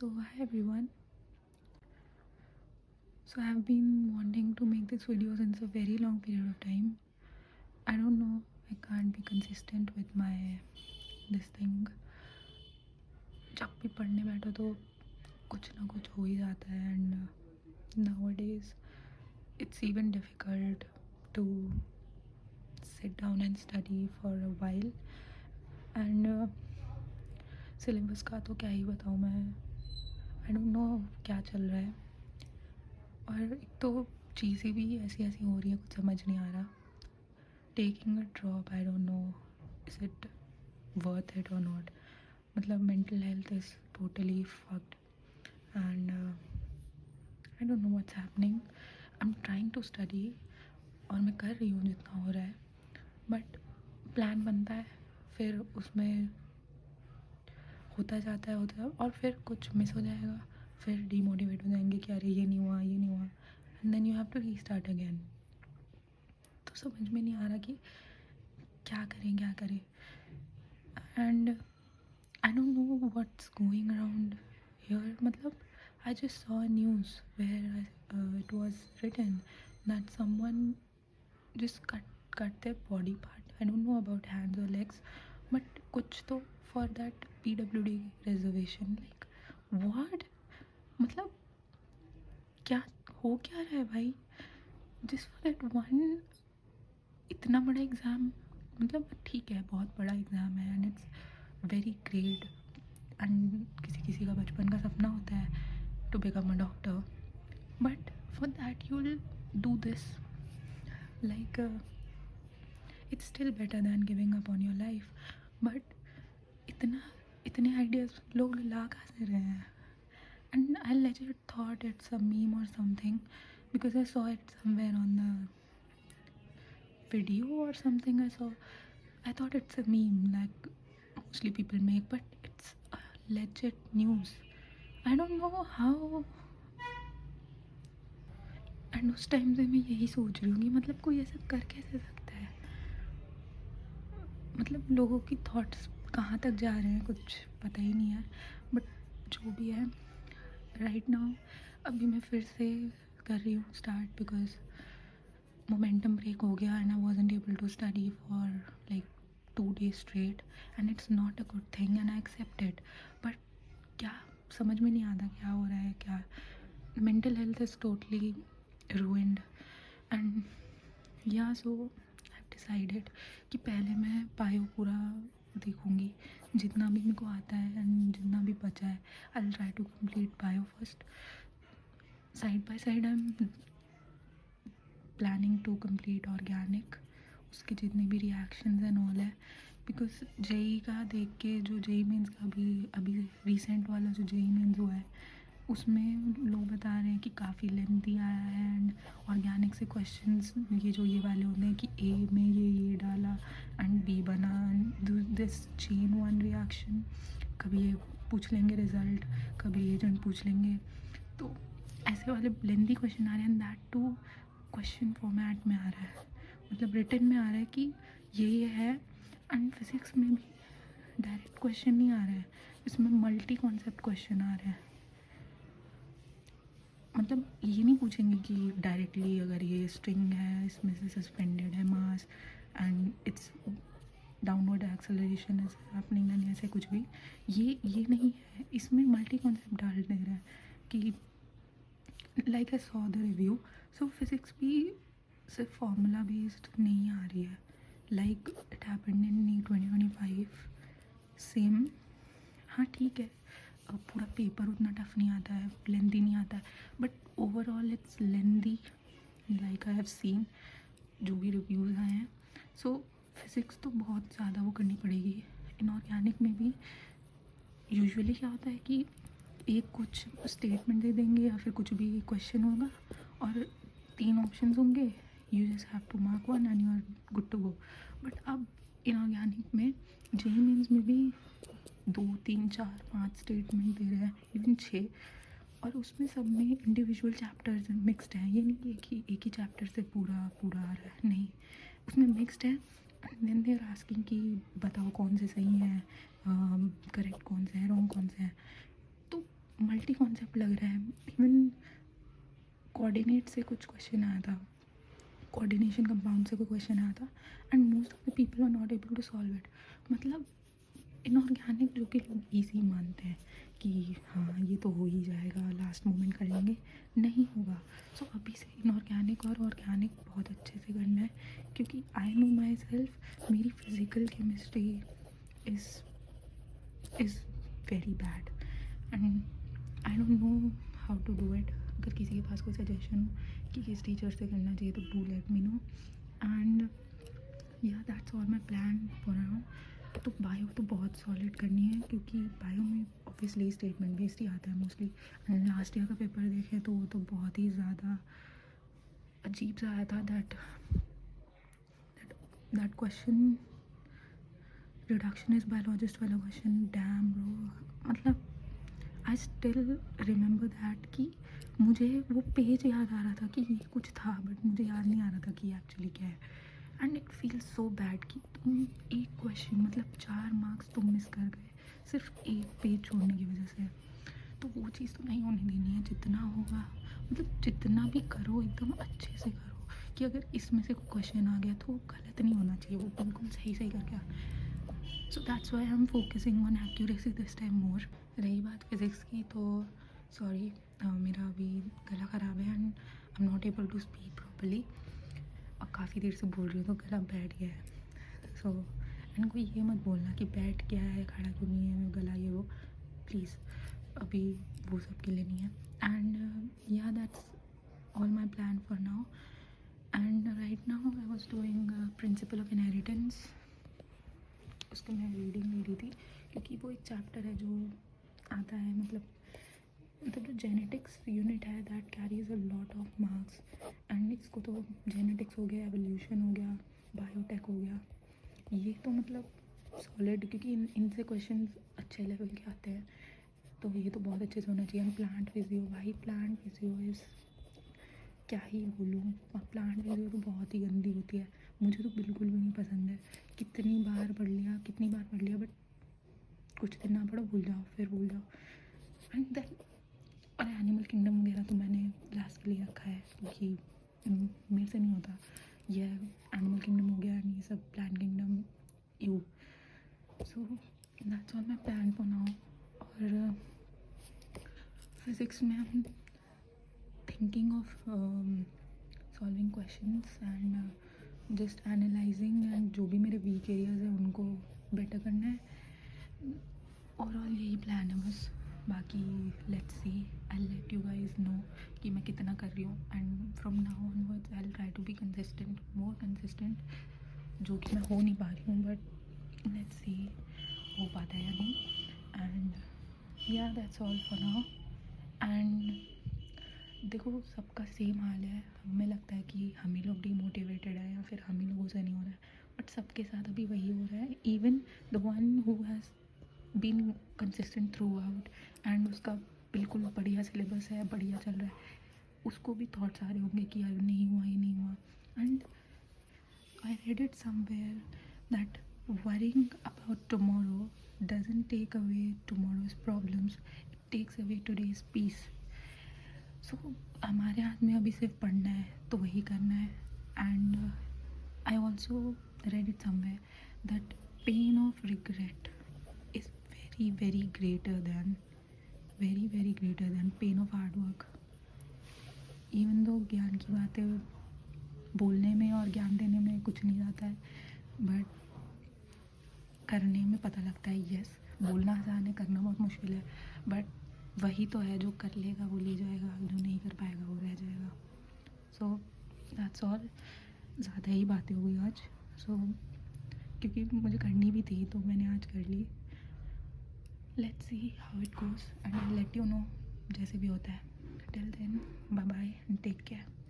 So hi everyone. So I have been wanting to make this video since a very long period of time. I don't know, I can't be consistent with my this thing. जब भी पढ़ने बैठो तो कुछ ना कुछ हो ही जाता है and nowadays it's even difficult to sit down and study for a while and syllabus का तो क्या ही बताऊँ मैं. I don't know क्या चल रहा है और एक तो चीज़ें भी ऐसी ऐसी हो रही है, कुछ समझ नहीं आ रहा. Taking a drop, I don't know is it worth it or not. मतलब mental health is totally fucked and I don't know what's happening. I am trying to study और मैं कर रही हूँ जितना हो रहा है, बट प्लान बनता है फिर उसमें होता जाता है और फिर कुछ मिस हो जाएगा, फिर डीमोटिवेट हो जाएंगे कि अरे ये नहीं हुआ and then you have to restart again. तो समझ में नहीं आ रहा कि क्या करें and I don't know what's going around here. मतलब I just saw news where it was written that someone just cut their body part. I don't know about hands or legs, but कुछ तो for that PWD reservation. Like what? मतलब क्या हो क्या रहा है भाई? Just for that one इतना बड़ा एग्ज़ाम. मतलब ठीक है, बहुत बड़ा एग्ज़ाम है and it's very great and किसी का बचपन का सपना होता है to become a doctor, but for that you will do this. Like it's still better than giving up on your life, but इतने आइडियाज़ लोग ला कहाँ से रहे हैं. And I legit thought it's a meme or something because I saw it somewhere on the video or something. I thought it's a meme like mostly people make, but it's legit news. I don't know how. And उस time से मैं यही सोच रही हूँ कि मतलब कोई ऐसा कर कैसे सकता है. मतलब लोगों की थॉट्स कहाँ तक जा रहे हैं कुछ पता ही नहीं है, बट जो भी है राइट नाउ अभी मैं फिर से कर रही हूँ स्टार्ट बिकॉज मोमेंटम ब्रेक हो गया and I wasn't able to study for like 2 days straight and it's not a good thing and I accept it. But क्या समझ में नहीं आता क्या हो रहा है. क्या mental health is totally ruined and yeah, so I've decided कि पहले मैं पायो पूरा देखूँगी जितना भी मेरे को आता है एंड जितना भी बचा है. I'll try to complete bio first. Side by side I'm planning to complete organic. उसके जितने भी रिएक्शंस एंड ऑल है बिकॉज जेई का देख के जो जेई मीन्स का अभी रिसेंट वाला जो जेई मीन्स हुआ है उसमें लोग बता रहे हैं कि काफ़ी लेंथी आया है एंड ऑर्गेनिक से क्वेश्चंस ये वाले होते हैं कि ए में ये डाला एंड बी बना दिस चेन वन रिएक्शन. कभी ये पूछ लेंगे रिज़ल्ट, कभी एजेंट पूछ लेंगे. तो ऐसे वाले लेंथी क्वेश्चन आ रहे हैं दैट टू क्वेश्चन फॉर्मेट में आ रहा है. मतलब रिटन में आ रहा है कि ये है एंड फिज़िक्स में भी डायरेक्ट क्वेश्चन नहीं आ रहा है, इसमें मल्टी कॉन्सेप्ट क्वेश्चन आ रहे हैं. मतलब ये नहीं पूछेंगे कि डायरेक्टली अगर ये स्ट्रिंग है इसमें से सस्पेंडेड है mass and it's downward acceleration is happening and ऐसे कुछ भी ये नहीं है. इसमें मल्टी कॉन्सेप्ट डाल दे रहा है कि like I saw the review. So physics भी सिर्फ फार्मूला बेस्ड नहीं आ रही है. Like it happened in NEET 2025 same. हाँ ठीक है, पूरा पेपर उतना टफ नहीं आता है, लेंथी नहीं आता है, but overall it's lengthy like I have seen जो भी रिव्यूज़ आए हैं. सो फिज़िक्स तो बहुत ज़्यादा वो करनी पड़ेगी. इनऑर्गेनिक में भी यूजुअली क्या होता है कि एक कुछ स्टेटमेंट दे देंगे या फिर कुछ भी क्वेश्चन होगा और 3 ऑप्शंस होंगे, you just have to mark one and you are good to go. But अब इनऑर्गेनिक में जेई मीन्स में भी 2, 3, 4, 5 स्टेटमेंट दे रहे हैं, इवन 6, और उसमें सब में इंडिविजुअल चैप्टर्स मिक्सड हैं. ये नहीं है कि एक ही चैप्टर से पूरा आ रहा है, नहीं, उसमें मिक्सड है. देन दे आर आस्किंग कि बताओ कौन से सही हैं, करेक्ट कौन से हैं, रॉन्ग कौन से हैं. तो मल्टी कॉन्सेप्ट लग रहा है। इवन कोऑर्डिनेट से कुछ क्वेश्चन आया था, कोऑर्डिनेशन कंपाउंड से कोई क्वेश्चन आया था, and most of the people are not able to solve it. मतलब इनऑर्गेनिक जो कि लोग ईजी मानते हैं कि हाँ ये तो हो ही जाएगा, लास्ट मोमेंट कर लेंगे, नहीं होगा। सो अभी से इनऑर्गेनिक और ऑर्गेनिक बहुत अच्छे से करना है, क्योंकि आई नो माई सेल्फ, मेरी physical chemistry is very bad and I don't know how to do it. अगर किसी के पास कोई सजेशन हो कि किस टीचर से करना चाहिए तो do let me know. And yeah that's all my plan for now. तो बायो तो बहुत सॉलिड करनी है, क्योंकि बायो में ऑब्वियसली स्टेटमेंट बेस्ड ही आता है मोस्टली। एंड लास्ट ईयर का पेपर देखें तो वो तो बहुत ही ज़्यादा अजीब सा आया था। दैट क्वेश्चन, रिडक्शनिस्ट बायोलॉजिस्ट वाला क्वेश्चन, डैम ब्रो। मतलब आई स्टिल रिमेंबर दैट कि मुझे वो पेज याद आ रहा था कि ये कुछ था, बट मुझे याद नहीं आ रहा था कि एक्चुअली क्या है। And it feels so bad कि तुम एक क्वेश्चन, मतलब 4 मार्क्स तुम मिस कर गए सिर्फ एक पेज छोड़ने की वजह से। तो वो चीज़ तो नहीं होने देनी है। जितना होगा, मतलब जितना भी करो एकदम अच्छे से करो, कि अगर इसमें से कोई क्वेश्चन आ गया तो गलत नहीं होना चाहिए, वो बिल्कुल सही सही करके आ। So that's why I am focusing on accuracy this time more. रही बात फिज़िक्स की, तो सॉरी, मेरा अभी गला ख़राब है and I am not able to speak properly. और काफ़ी देर से बोल रही हूँ तो गला बैठ गया है। सो एंड कोई ये मत बोलना कि बैठ गया है, खड़ा क्यों नहीं है गला, ये वो, प्लीज़ अभी वो सब के लिए नहीं है। And yeah that's all my plan for now. And right now I was doing principle of inheritance. उसको मैं रीडिंग ले रही थी, क्योंकि वो एक चैप्टर है जो आता है, मतलब जो जेनेटिक्स यूनिट है that carries a lot of marks. And इसको तो जेनेटिक्स हो गया, एवोल्यूशन हो गया, बायोटेक हो गया, ये तो मतलब सॉलिड, क्योंकि इनसे क्वेश्चन अच्छे लेवल के आते हैं, तो ये तो बहुत अच्छे से होना चाहिए। प्लांट फिजियो, भाई प्लांट फिजियो इज़ क्या ही बोलूँ। प्लांट फिजियो तो बहुत ही गंदी होती है, मुझे तो बिल्कुल भी नहीं पसंद है। कितनी बार पढ़ लिया, बट कुछ दिन ना पढ़ो, भूल जाओ, फिर भूल जाओ। एंड देन और एनिमल किंगडम वगैरह तो मैंने लास्ट के लिए रखा है, क्योंकि मेरे से नहीं होता। ये एनिमल किंगडम हो गया एंड ये सब plant kingdom, you. So that's all my plan for now. और फिज़िक्स में हम thinking of solving questions and just analysing, and जो भी मेरे वीक एरियाज हैं उनको बेटर करना है। ओवरऑल यही प्लान है बस। बाकी let's see, I let you guys know कि मैं कितना कर रही हूँ। And from now onwards I try to be consistent, more consistent, जो कि मैं हो नहीं पा रही हूँ, बट लेट्स सी हो पाता है या नहीं। And yeah that's all for now. And देखो, सबका सेम हाल है। हमें लगता है कि हम ही लोग डिमोटिवेटेड है या फिर हम ही लोगों से नहीं हो रहा है, बट सबके साथ अभी वही हो रहा है। Even the one who has been consistent throughout and उसका बिल्कुल बढ़िया सिलेबस है, बढ़िया चल रहा है, उसको भी थॉट्स आ रहे होंगे कि यार नहीं हुआ, ये नहीं हुआ। And I read it somewhere that worrying about tomorrow doesn't take away tomorrow's problems, it takes away today's peace. So हमारे हाथ में अभी सिर्फ पढ़ना है, तो वही करना है। And I also read it somewhere that pain of regret is very very greater than pain of hard work. Even though ज्ञान की बातें बोलने में और ज्ञान देने में कुछ नहीं जाता है, बट करने में पता लगता है। यस, बोलना आसान है, करना बहुत मुश्किल है, बट वही तो है, जो कर लेगा वो ले जाएगा, जो नहीं कर पाएगा वो रह जाएगा। So that's all. ज़्यादा ही बातें हो गई आज। सो क्योंकि मुझे करनी भी थी तो मैंने आज कर ली। Let's see how it goes and I let you know जैसे भी होता है। Till then bye bye and take care.